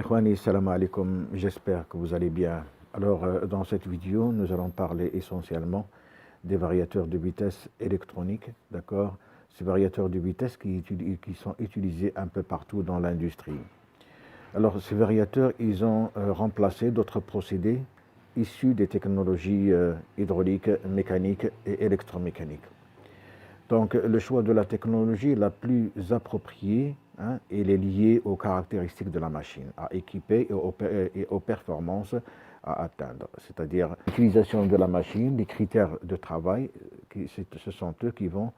Ikhwani, salam alaikum, j'espère que vous allez bien. Alors, dans cette vidéo, nous allons parler essentiellement des variateurs de vitesse électroniques, d'accord? Ces variateurs de vitesse qui sont utilisés un peu partout dans l'industrie. Alors, ces variateurs, ils ont remplacé d'autres procédés issus des technologies hydrauliques, mécaniques et électromécaniques. Donc, le choix de la technologie la plus appropriée, il est lié aux caractéristiques de la machine à équiper et aux performances à atteindre. C'est-à-dire l'utilisation de la machine, les critères de travail, ce sont eux qui vont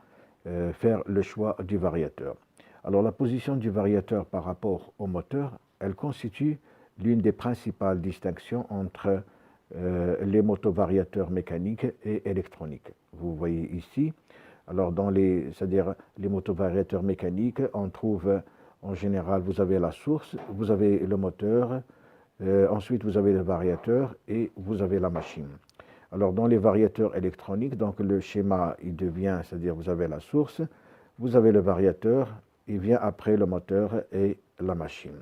faire le choix du variateur. Alors, la position du variateur par rapport au moteur, elle constitue l'une des principales distinctions entre les motovariateurs mécaniques et électroniques. Vous voyez ici. Alors, c'est-à-dire les motovariateurs mécaniques, on trouve en général, vous avez la source, vous avez le moteur, ensuite vous avez le variateur et vous avez la machine. Alors, dans les variateurs électroniques, donc le schéma, il devient, c'est-à-dire vous avez la source, vous avez le variateur, il vient après le moteur et la machine.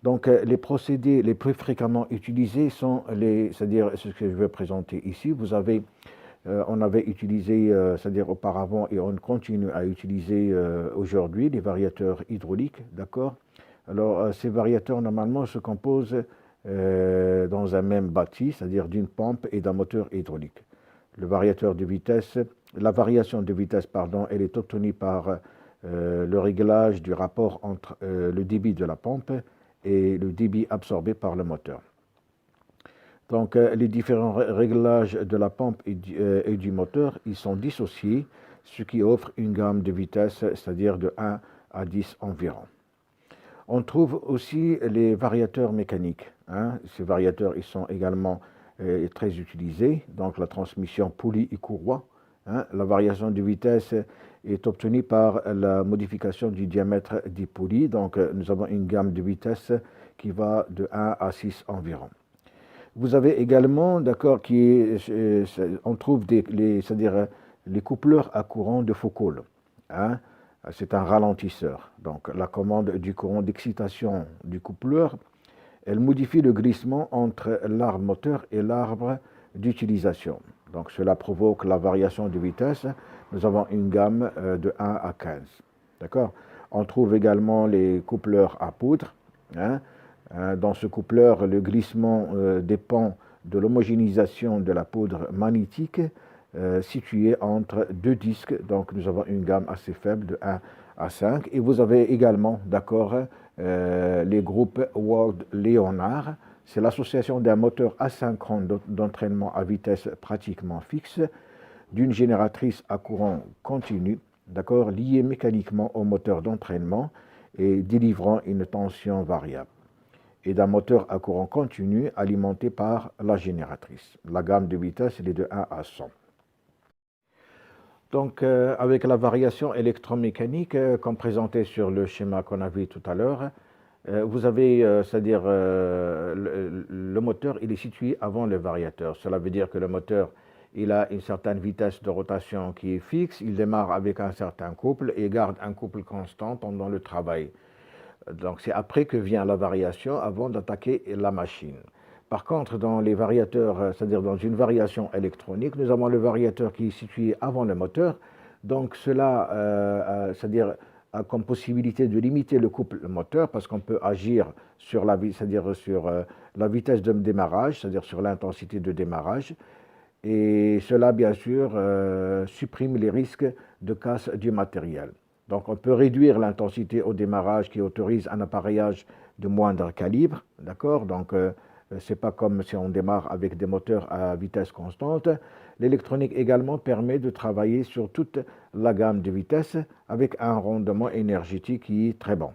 Donc, les procédés les plus fréquemment utilisés sont c'est-à-dire ce que je vais présenter ici. Vous avez on avait utilisé, c'est-à-dire auparavant, et on continue à utiliser aujourd'hui, les variateurs hydrauliques, d'accord? Alors, ces variateurs, normalement, se composent dans un même bâti, c'est-à-dire d'une pompe et d'un moteur hydraulique. Le variateur de vitesse, la variation de vitesse, pardon, elle est obtenue par le réglage du rapport entre le débit de la pompe et le débit absorbé par le moteur. Donc, les différents réglages de la pompe et du moteur, ils sont dissociés, ce qui offre une gamme de vitesse, c'est-à-dire de 1 à 10 environ. On trouve aussi les variateurs mécaniques. Ces variateurs, ils sont également très utilisés. Donc, la transmission poulie et courroie. La variation de vitesse est obtenue par la modification du diamètre des poulies. Donc, nous avons une gamme de vitesse qui va de 1 à 6 environ. Vous avez également, d'accord, on trouve c'est-à-dire les coupleurs à courant de Foucault. C'est un ralentisseur. Donc, la commande du courant d'excitation du coupleur, elle modifie le glissement entre l'arbre moteur et l'arbre d'utilisation. Donc, cela provoque la variation de vitesse. Nous avons une gamme de 1 à 15. D'accord? On trouve également les coupleurs à poudre. Dans ce coupleur, le glissement dépend de l'homogénéisation de la poudre magnétique située entre deux disques. Donc, nous avons une gamme assez faible de 1 à 5. Et vous avez également, d'accord, les groupes World Leonard. C'est l'association d'un moteur asynchrone d'entraînement à vitesse pratiquement fixe, d'une génératrice à courant continu, d'accord, liée mécaniquement au moteur d'entraînement et délivrant une tension variable, et d'un moteur à courant continu alimenté par la génératrice. La gamme de vitesse est de 1 à 100. Donc, avec la variation électromécanique, comme présenté sur le schéma qu'on a vu tout à l'heure, vous avez, c'est-à-dire le moteur, il est situé avant le variateur. Cela veut dire que le moteur, il a une certaine vitesse de rotation qui est fixe, il démarre avec un certain couple et garde un couple constant pendant le travail. Donc, c'est après que vient la variation, avant d'attaquer la machine. Par contre, dans les variateurs, c'est-à-dire dans une variation électronique, nous avons le variateur qui est situé avant le moteur. Donc, cela, c'est-à-dire, a comme possibilité de limiter le couple moteur parce qu'on peut agir sur c'est-à-dire sur la vitesse de démarrage, c'est-à-dire sur l'intensité de démarrage. Et cela, bien sûr, supprime les risques de casse du matériel. Donc, on peut réduire l'intensité au démarrage qui autorise un appareillage de moindre calibre, d'accord? Donc, ce n'est pas comme si on démarre avec des moteurs à vitesse constante. L'électronique également permet de travailler sur toute la gamme de vitesses avec un rendement énergétique qui est très bon.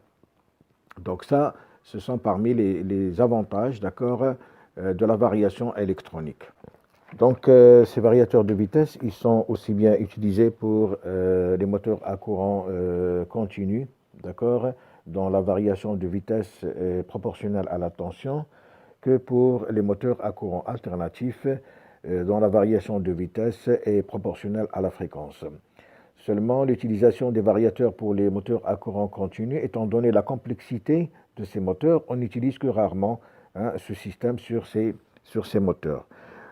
Donc ça, ce sont parmi les avantages, d'accord, de la variation électronique. Donc, ces variateurs de vitesse, ils sont aussi bien utilisés pour les moteurs à courant continu, d'accord, dont la variation de vitesse est proportionnelle à la tension, que pour les moteurs à courant alternatif, dont la variation de vitesse est proportionnelle à la fréquence. Seulement, l'utilisation des variateurs pour les moteurs à courant continu, étant donné la complexité de ces moteurs, on n'utilise que rarement ce système sur ces moteurs.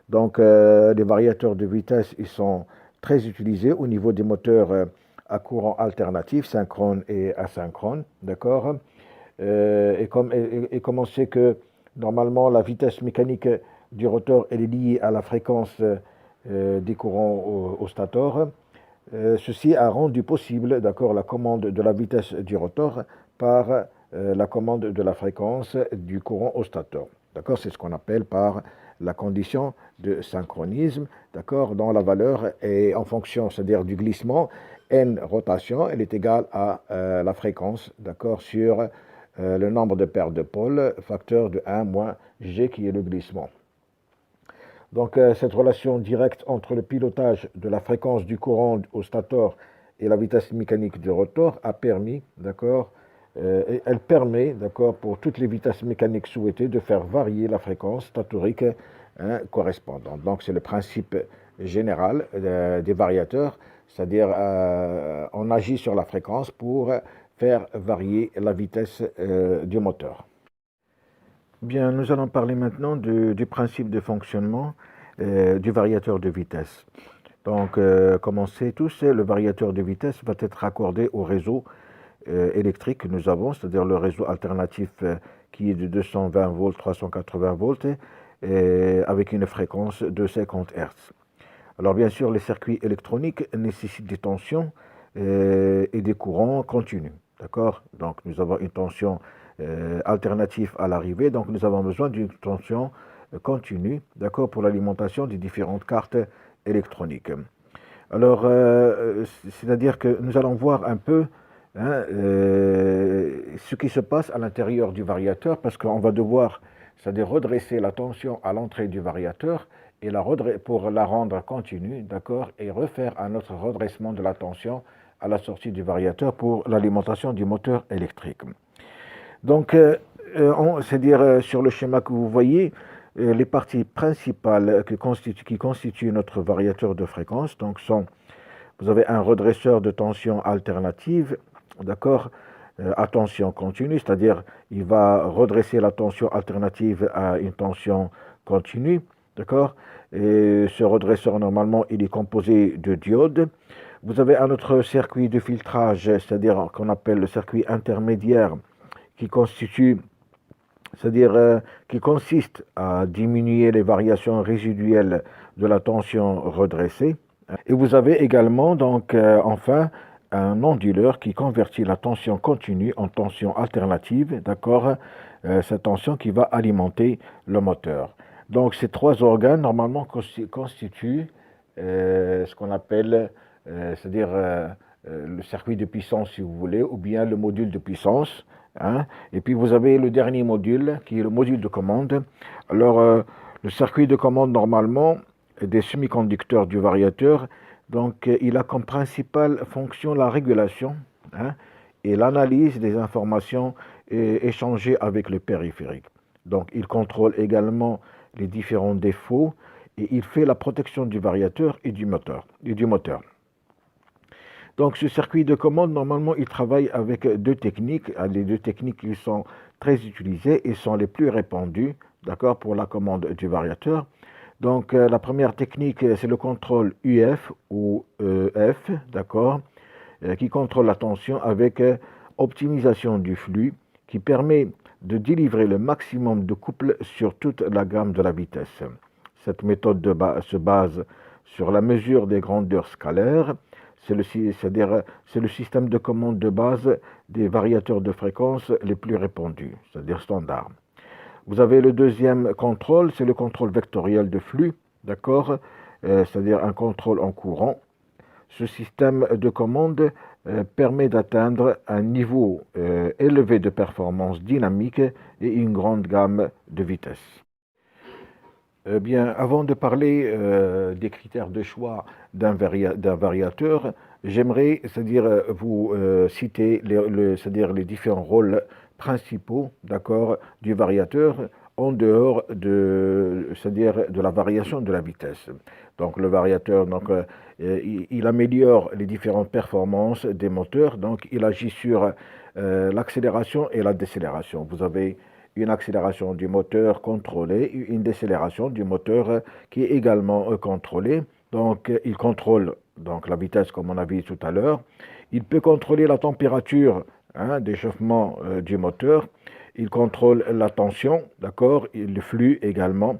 Donc, les variateurs de vitesse, ils sont très utilisés au niveau des moteurs à courant alternatif, synchrone et asynchrone, d'accord. Comme on sait que normalement la vitesse mécanique du rotor elle est liée à la fréquence des courants au stator, ceci a rendu possible, d'accord, la commande de la vitesse du rotor par la commande de la fréquence du courant au stator. D'accord, c'est ce qu'on appelle par la condition de synchronisme, d'accord, dont la valeur est en fonction, c'est-à-dire du glissement, n rotation, elle est égale à la fréquence, d'accord, sur le nombre de paires de pôles, facteur de 1 moins g qui est le glissement. Donc cette relation directe entre le pilotage de la fréquence du courant au stator et la vitesse mécanique du rotor a permis, d'accord, elle permet, d'accord, pour toutes les vitesses mécaniques souhaitées de faire varier la fréquence statorique correspondante. Donc c'est le principe général des variateurs, c'est-à-dire on agit sur la fréquence pour faire varier la vitesse du moteur. Bien, nous allons parler maintenant du principe de fonctionnement du variateur de vitesse. Donc, comme on sait tous, le variateur de vitesse va être raccordé au réseau électrique que nous avons, c'est-à-dire le réseau alternatif qui est de 220 volts, 380 volts, avec une fréquence de 50 Hz. Alors, bien sûr, les circuits électroniques nécessitent des tensions et des courants continus. D'accord? Donc, nous avons une tension alternative à l'arrivée, donc nous avons besoin d'une tension continue, d'accord, pour l'alimentation des différentes cartes électroniques. Alors, c'est-à-dire que nous allons voir un peu ce qui se passe à l'intérieur du variateur, parce qu'on va devoir, c'est-à-dire redresser la tension à l'entrée du variateur et pour la rendre continue, d'accord, et refaire un autre redressement de la tension à la sortie du variateur pour l'alimentation du moteur électrique. Donc, c'est-à-dire sur le schéma que vous voyez, les parties principales qui constituent notre variateur de fréquence, donc vous avez un redresseur de tension alternative, d'accord, à tension continue, c'est-à-dire il va redresser la tension alternative à une tension continue, d'accord, et ce redresseur normalement il est composé de diodes. Vous avez un autre circuit de filtrage, c'est-à-dire qu'on appelle le circuit intermédiaire, qui qui consiste à diminuer les variations résiduelles de la tension redressée. Et vous avez également, donc, enfin, un onduleur qui convertit la tension continue en tension alternative, d'accord, cette tension qui va alimenter le moteur. Donc, ces trois organes, normalement, constituent ce qu'on appelle, c'est-à-dire le circuit de puissance, si vous voulez, ou bien le module de puissance. Et puis vous avez le dernier module, qui est le module de commande. Alors, le circuit de commande, normalement, des semi-conducteurs du variateur, donc il a comme principale fonction la régulation et l'analyse des informations échangées avec le périphérique. Donc il contrôle également les différents défauts et il fait la protection du variateur et du moteur. Donc ce circuit de commande, normalement, il travaille avec deux techniques. Les deux techniques qui sont très utilisées et sont les plus répandues, d'accord, pour la commande du variateur. Donc la première technique, c'est le contrôle UF ou EF, d'accord, qui contrôle la tension avec optimisation du flux, qui permet de délivrer le maximum de couple sur toute la gamme de la vitesse. Cette méthode se base sur la mesure des grandeurs scalaires. C'est le système de commande de base des variateurs de fréquence les plus répandus, c'est-à-dire standard. Vous avez le deuxième contrôle, c'est le contrôle vectoriel de flux, d'accord, c'est-à-dire un contrôle en courant. Ce système de commande permet d'atteindre un niveau élevé de performance dynamique et une grande gamme de vitesses. Bien, avant de parler des critères de choix d'un variateur, j'aimerais, c'est-à-dire vous citer c'est-à-dire les différents rôles principaux, d'accord, du variateur en dehors c'est-à-dire de la variation de la vitesse. Donc le variateur, il améliore les différentes performances des moteurs, donc il agit sur l'accélération et la décélération. Vous avez une accélération du moteur contrôlée, une décélération du moteur qui est également contrôlée. Donc il contrôle donc la vitesse comme on a vu tout à l'heure. Il peut contrôler la température d'échauffement du moteur. Il contrôle la tension, d'accord, le flux également,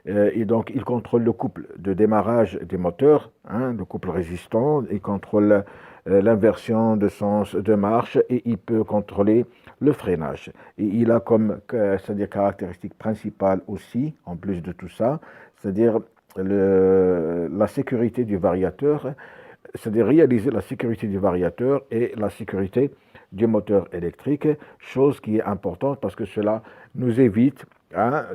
et donc il contrôle le couple de démarrage des moteurs, le couple résistant, il contrôle l'inversion de sens de marche et il peut contrôler le freinage. Et il a comme c'est-à-dire caractéristique principale aussi, en plus de tout ça, c'est-à-dire la sécurité du variateur, c'est-à-dire réaliser la sécurité du variateur et la sécurité du moteur électrique, chose qui est importante parce que cela nous évite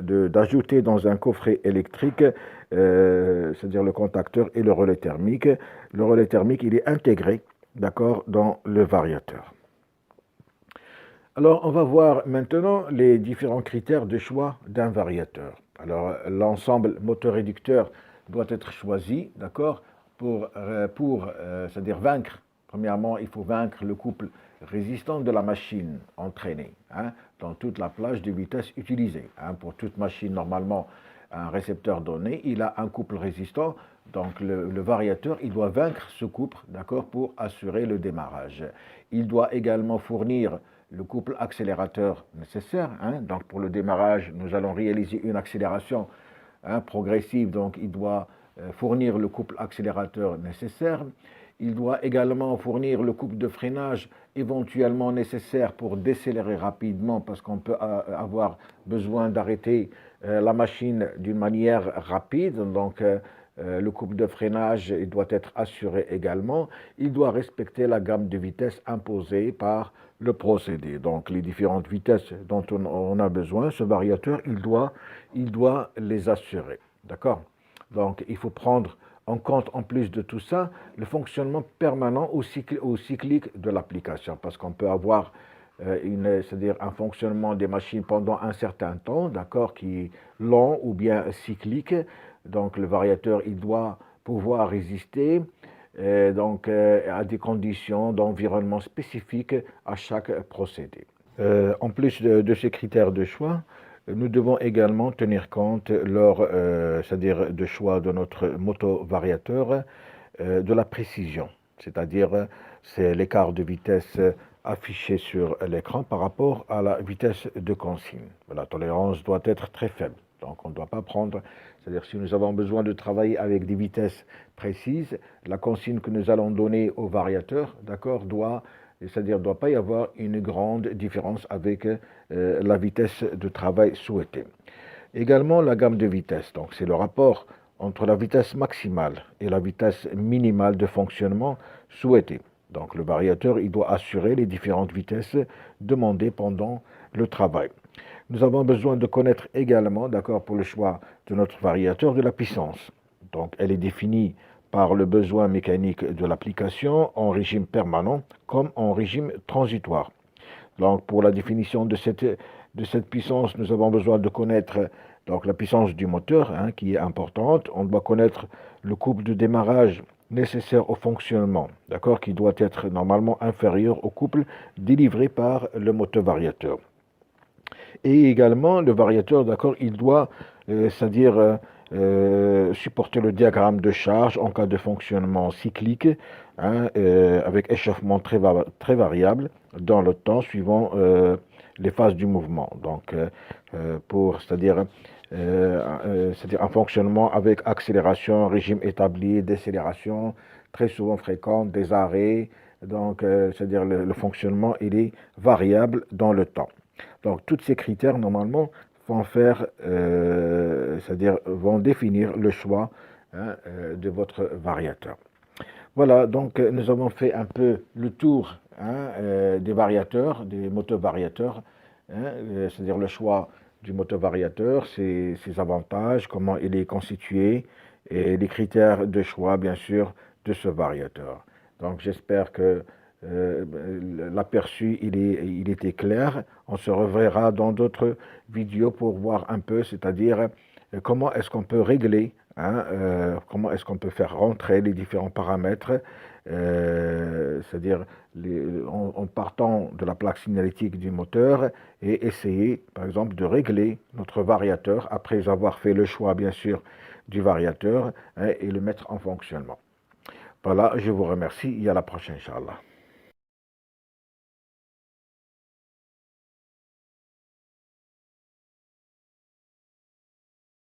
d'ajouter dans un coffret électrique, c'est-à-dire le contacteur et le relais thermique. Le relais thermique, il est intégré, d'accord, dans le variateur. Alors, on va voir maintenant les différents critères de choix d'un variateur. Alors, l'ensemble moteur-réducteur doit être choisi, d'accord, pour c'est-à-dire vaincre. Premièrement, il faut vaincre le couple résistant de la machine entraînée dans toute la plage de vitesse utilisée. Pour toute machine, normalement, un récepteur donné, il a un couple résistant. Donc, le variateur, il doit vaincre ce couple, d'accord, pour assurer le démarrage. Il doit également fournir le couple accélérateur nécessaire. Donc, pour le démarrage, nous allons réaliser une accélération progressive. Donc, il doit fournir le couple accélérateur nécessaire. Il doit également fournir le couple de freinage éventuellement nécessaire pour décélérer rapidement parce qu'on peut avoir besoin d'arrêter la machine d'une manière rapide. Donc, le couple de freinage il doit être assuré également. Il doit respecter la gamme de vitesses imposée par le procédé. Donc, les différentes vitesses dont on a besoin, ce variateur, il doit les assurer. D'accord? Donc, il faut prendre en compte, en plus de tout ça, le fonctionnement permanent ou cyclique de l'application, parce qu'on peut avoir c'est-à-dire un fonctionnement des machines pendant un certain temps, d'accord, qui est lent ou bien cyclique. Donc, le variateur, il doit pouvoir résister à des conditions d'environnement spécifiques à chaque procédé. En plus de ces critères de choix, nous devons également tenir compte, c'est-à-dire de choix de notre motovariateur, de la précision, c'est-à-dire c'est l'écart de vitesse affiché sur l'écran par rapport à la vitesse de consigne. La tolérance doit être très faible, donc on ne doit pas prendre, c'est-à-dire si nous avons besoin de travailler avec des vitesses précises, la consigne que nous allons donner au variateur, d'accord, c'est-à-dire il ne doit pas y avoir une grande différence avec la vitesse de travail souhaitée. Également la gamme de vitesse, donc c'est le rapport entre la vitesse maximale et la vitesse minimale de fonctionnement souhaitée. Donc le variateur, il doit assurer les différentes vitesses demandées pendant le travail. Nous avons besoin de connaître également, d'accord, pour le choix de notre variateur, de la puissance. Donc elle est définie par le besoin mécanique de l'application en régime permanent comme en régime transitoire. Donc, pour la définition de cette puissance, nous avons besoin de connaître donc, la puissance du moteur, qui est importante. On doit connaître le couple de démarrage nécessaire au fonctionnement, d'accord, qui doit être normalement inférieur au couple délivré par le moteur variateur. Et également, le variateur, d'accord, il doit, c'est-à-dire supporter le diagramme de charge en cas de fonctionnement cyclique, avec échauffement très variable dans le temps suivant les phases du mouvement. Donc, c'est-à-dire un fonctionnement avec accélération, régime établi, décélération, très souvent fréquente, des arrêts. Donc, c'est-à-dire le fonctionnement, il est variable dans le temps. Donc, tous ces critères, normalement, vont définir le choix de votre variateur. Voilà, donc nous avons fait un peu le tour des variateurs, des motovariateurs, c'est-à-dire le choix du motovariateur, ses avantages, comment il est constitué et les critères de choix, bien sûr, de ce variateur. Donc j'espère que l'aperçu il était clair. On se reverra dans d'autres vidéos pour voir un peu, c'est-à-dire comment est-ce qu'on peut régler, hein, comment est-ce qu'on peut faire rentrer les différents paramètres, c'est-à-dire en partant de la plaque signalétique du moteur et essayer, par exemple, de régler notre variateur après avoir fait le choix, bien sûr, du variateur, hein, et le mettre en fonctionnement. Voilà, je vous remercie et à la prochaine, Inch'Allah.